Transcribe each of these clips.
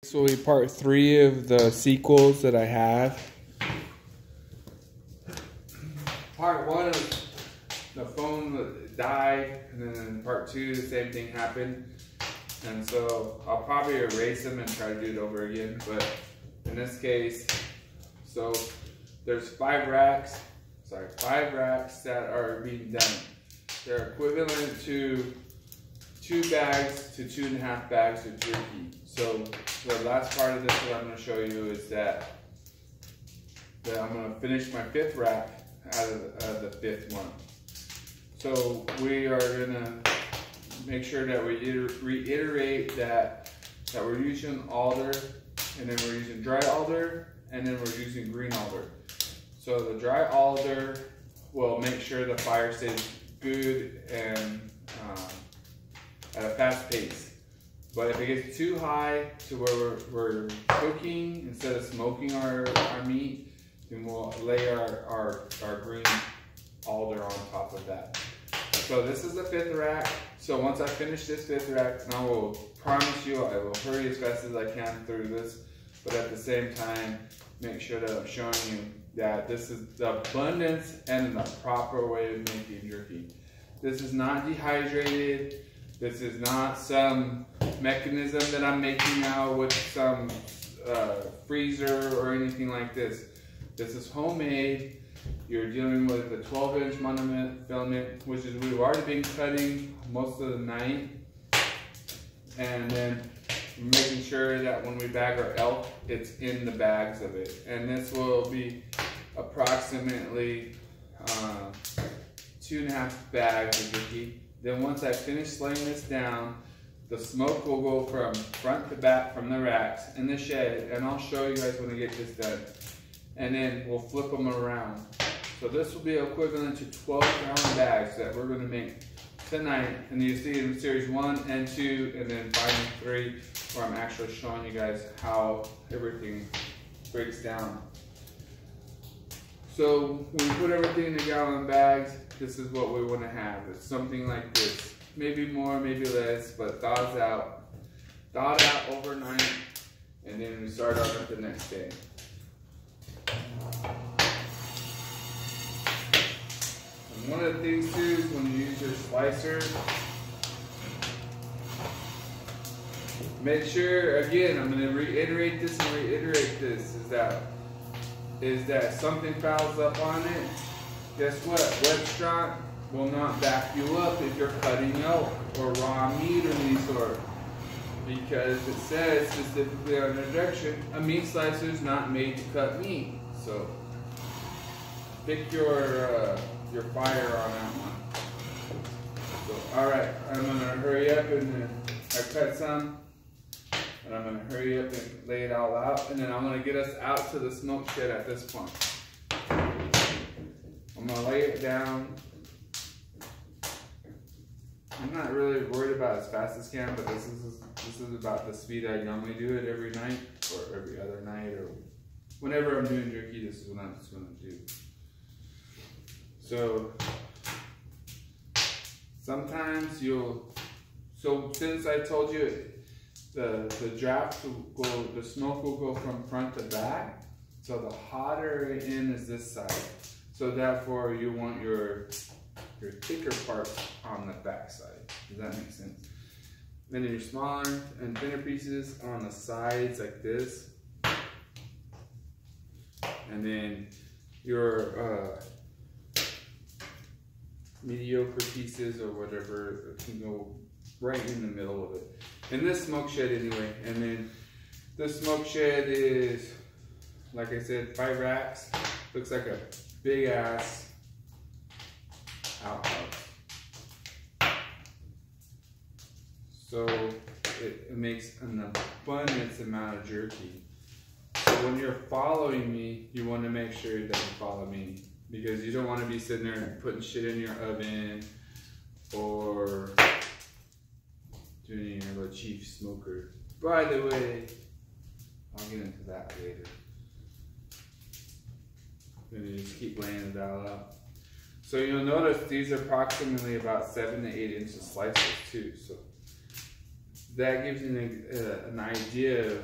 This will be part 3 of the sequels that I have. Part 1 of the phone died, and then part 2 the same thing happened. And so I'll probably erase them and try to do it over again. But in this case, so there's 5 racks that are being done. They're equivalent to 2 bags to 2.5 bags of jerky. So the last part of this that I'm going to show you is that I'm going to finish my 5th rack out of the 5th one. So we are going to make sure that we reiterate that we're using alder, and then we're using dry alder, and then we're using green alder. So the dry alder will make sure the fire stays good and at a fast pace. But if it gets too high to where we're cooking instead of smoking our meat, then we'll lay our green alder on top of that. So this is the 5th rack. So once I finish this 5th rack, and I will promise you I will hurry as fast as I can through this, but at the same time make sure that I'm showing you that this is the abundance and the proper way of making jerky. This is not dehydrated. This is not some mechanism that I'm making now with some freezer or anything like this. This is homemade. You're dealing with a 12-inch monofilament, which is we've already been cutting most of the night. And then making sure that when we bag our elk, it's in the bags of it. And this will be approximately 2.5 bags of jerky. Then once I finish slaying this down, the smoke will go from front to back from the racks in the shed, and I'll show you guys when I get this done. And then we'll flip them around. So this will be equivalent to 12-gallon bags that we're going to make tonight. And you see in series 1 and 2, and then finally 3, where I'm actually showing you guys how everything breaks down. So when we put everything in the gallon bags, this is what we want to have. It's something like this. Maybe more, maybe less, but thawed out overnight, and then we start on it the next day. And one of the things too is when you use your slicer, make sure, again, I'm going to reiterate this and reiterate this, is that something fouls up on it. Guess what? Restaurant will not back you up if you're cutting elk or raw meat of any sort, because it says specifically on the direction, a meat slicer is not made to cut meat. So pick your fire on that one. So all right, I'm gonna hurry up, and I cut some, and I'm gonna hurry up and lay it all out, and then I'm gonna get us out to the smoke shed at this point. I'm gonna lay it down. I'm not really worried about as fast as can, but this is about the speed I normally do it every night, or every other night, or whenever I'm doing jerky. This is what I'm just gonna do. So sometimes so since I told you the draft will go, the smoke will go from front to back. So the hotter in is this side. So therefore you want your thicker parts on the back side. Does that make sense? Then your smaller and thinner pieces on the sides like this. And then your mediocre pieces or whatever can go right in the middle of it. In this smoke shed anyway. And then this smoke shed is, like I said, 5 racks. Looks like a big ass outhouse. So it makes an abundance amount of jerky. So when you're following me, you want to make sure that you follow me, because you don't want to be sitting there and putting shit in your oven or doing your little chief smoker. By the way, I'll get into that later. And you just keep laying it all out. So you'll notice these are approximately about 7 to 8 inches slices too. So that gives you an idea of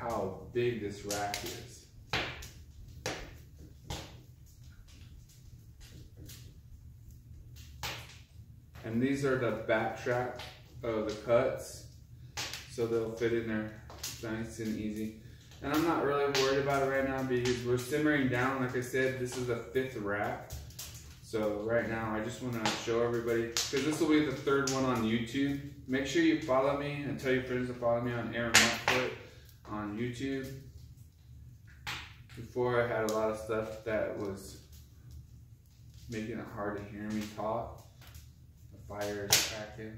how big this rack is. And these are the backstrap of the cuts, so they'll fit in there nice and easy. And I'm not really worried about it right now because we're simmering down. Like I said, this is the 5th rack. So right now, I just want to show everybody, because this will be the 3rd one on YouTube. Make sure you follow me and tell your friends to follow me on Whitefoot on YouTube. Before, I had a lot of stuff that was making it hard to hear me talk. The fire is cracking.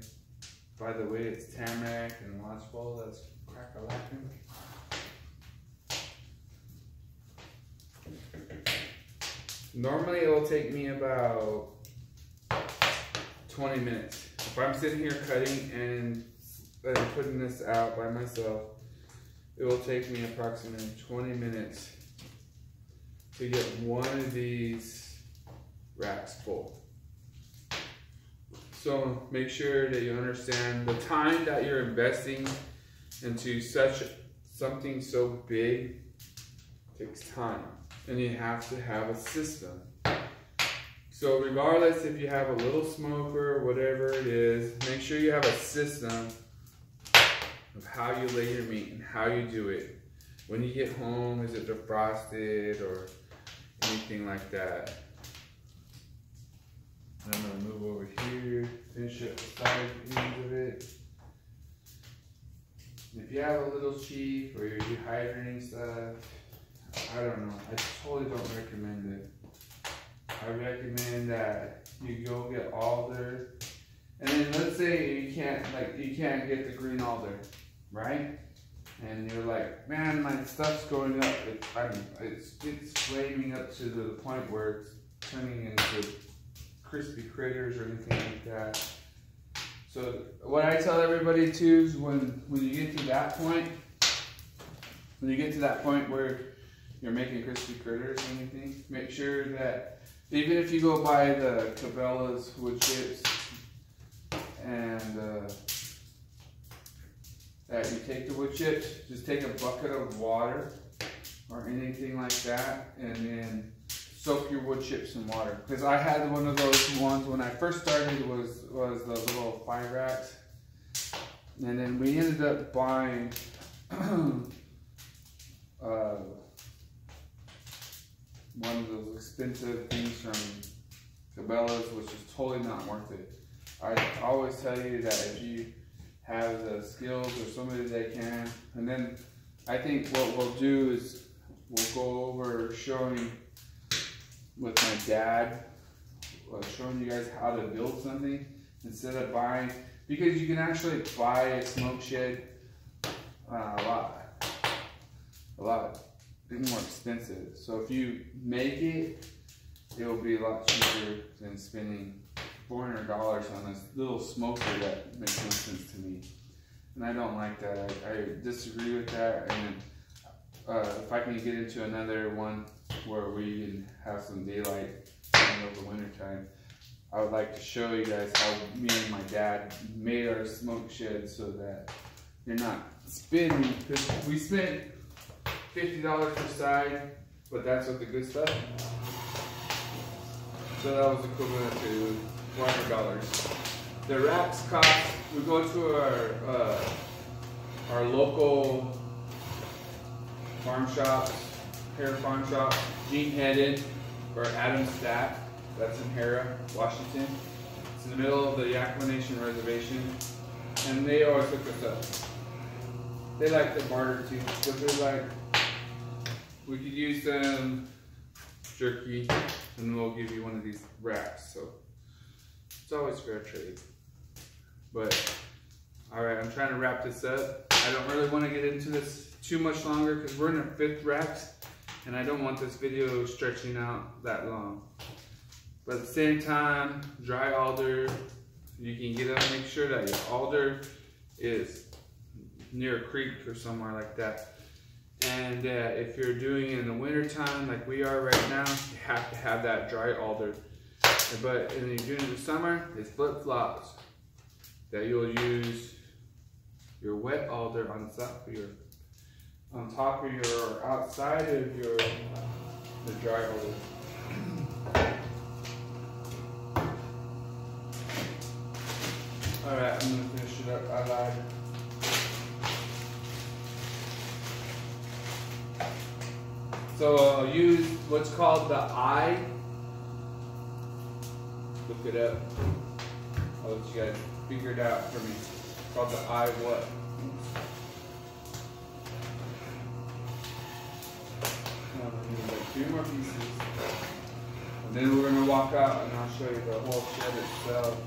By the way, it's tamarack and lodgepole that's crack-a-lacking. Normally it will take me about 20 minutes. If I'm sitting here cutting and putting this out by myself, it will take me approximately 20 minutes to get one of these racks full. So make sure that you understand the time that you're investing into something so big takes time. And you have to have a system. So regardless if you have a little smoker or whatever it is, make sure you have a system of how you lay your meat and how you do it. When you get home, is it defrosted or anything like that? I'm gonna move over here, finish up the side ends of it. If you have a little chief or you're dehydrating stuff, I don't know, I totally don't recommend it. I recommend that you go get alder, and then let's say you can't get the green alder, right? And you're like, man, my stuff's going up. It's flaming up to the point where it's turning into crispy critters or anything like that. So what I tell everybody too is when you get to that point, where you're making crispy critters or anything, make sure that even if you go buy the Cabela's wood chips and that you take the wood chips, just take a bucket of water or anything like that and then soak your wood chips in water. Because I had one of those ones when I first started was the little 5 racks, and then we ended up buying one of those expensive things from Cabela's, which is totally not worth it. I always tell you that if you have the skills or somebody that can, and then I think what we'll do is we'll go over showing with my dad, showing you guys how to build something instead of buying, because you can actually buy a smoke shed a lot more expensive. So if you make it, it will be a lot cheaper than spending $400 on this little smoker that makes no sense to me. And I don't like that. I disagree with that. And if I can get into another one where we can have some daylight in the winter time, I would like to show you guys how me and my dad made our smoke shed so that you're not spending, because we spent $50 per side, but that's with the good stuff. So that was equivalent to $400. The racks cost, we go to our local farm shops, hair farm shop, Gene Headed or Adam Stack, that's in Hera, Washington. It's in the middle of the Yakima Nation Reservation, and they always hook us up. They like the barter too, but they're like, we could use some jerky, and we'll give you one of these wraps. So it's always fair trade. But all right, I'm trying to wrap this up. I don't really want to get into this too much longer because we're in our 5th racks, and I don't want this video stretching out that long. But at the same time, dry alder, you can get up, make sure that your alder is near a creek or somewhere like that. And if you're doing it in the winter time, like we are right now, you have to have that dry alder. But when you're doing it in the summer, it's flip-flops. That you'll use your wet alder on top of your on top of your, outside of your, the dry holder. Alright, I'm gonna finish it up. I lied. So I'll use what's called the eye. Look it up. I'll let you guys figure it out for me. It's called the eye what? Like 3 more pieces. And then we're gonna walk out and I'll show you the whole shed itself.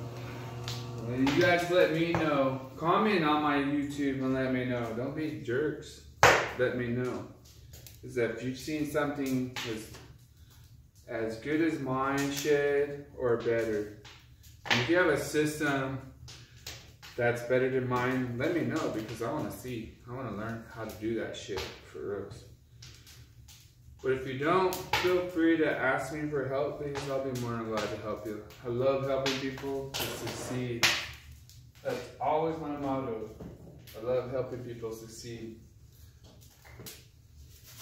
And you guys let me know. Comment on my YouTube and let me know. Don't be jerks. Let me know. Is that if you've seen something as good as mine shed or better. And if you have a system that's better than mine, let me know because I want to see. I want to learn how to do that shit for reals. But if you don't, feel free to ask me for help because I'll be more than glad to help you. I love helping people to succeed. That's always my motto. I love helping people succeed.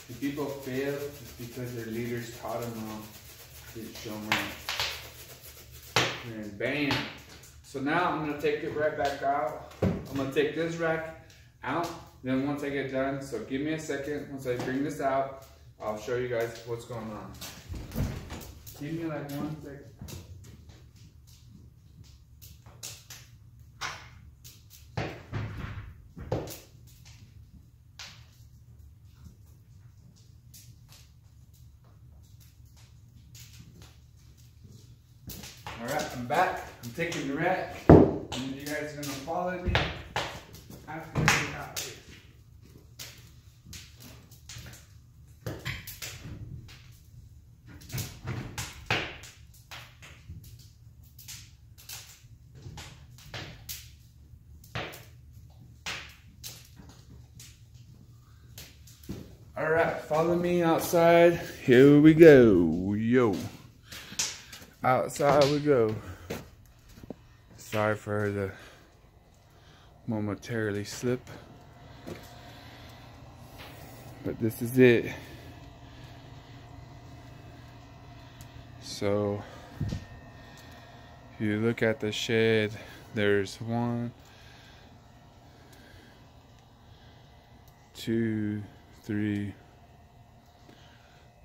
If people fail, it's because their leaders taught them wrong. Didn't show them right. And bam. So now I'm gonna take it right back out. I'm gonna take this rack out. Then once I get done, so give me a second. Once I bring this out, I'll show you guys what's going on. Give me like 1 second. Alright, I'm back. I'm taking the rack. And you guys are gonna follow me after I get out here. Alright, follow me outside. Here we go. Yo. Outside we go. Sorry for the momentarily slip. But this is it. So, if you look at the shed, there's 1, 2, 3,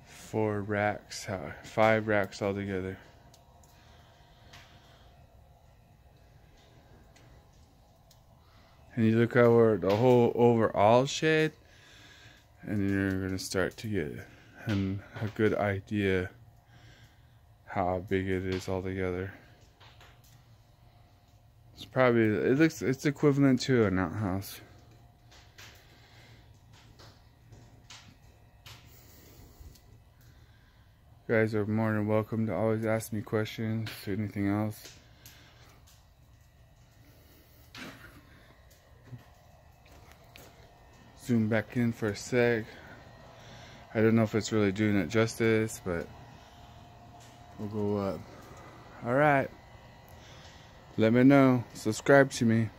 4 racks, 5 racks altogether. And you look over the whole overall shed, and you're gonna start to get a good idea how big it is altogether. It's probably, it's equivalent to an outhouse. You guys are more than welcome to always ask me questions or anything else. Zoom back in for a sec. I don't know if it's really doing it justice, but we'll go up. Alright. Let me know. Subscribe to me.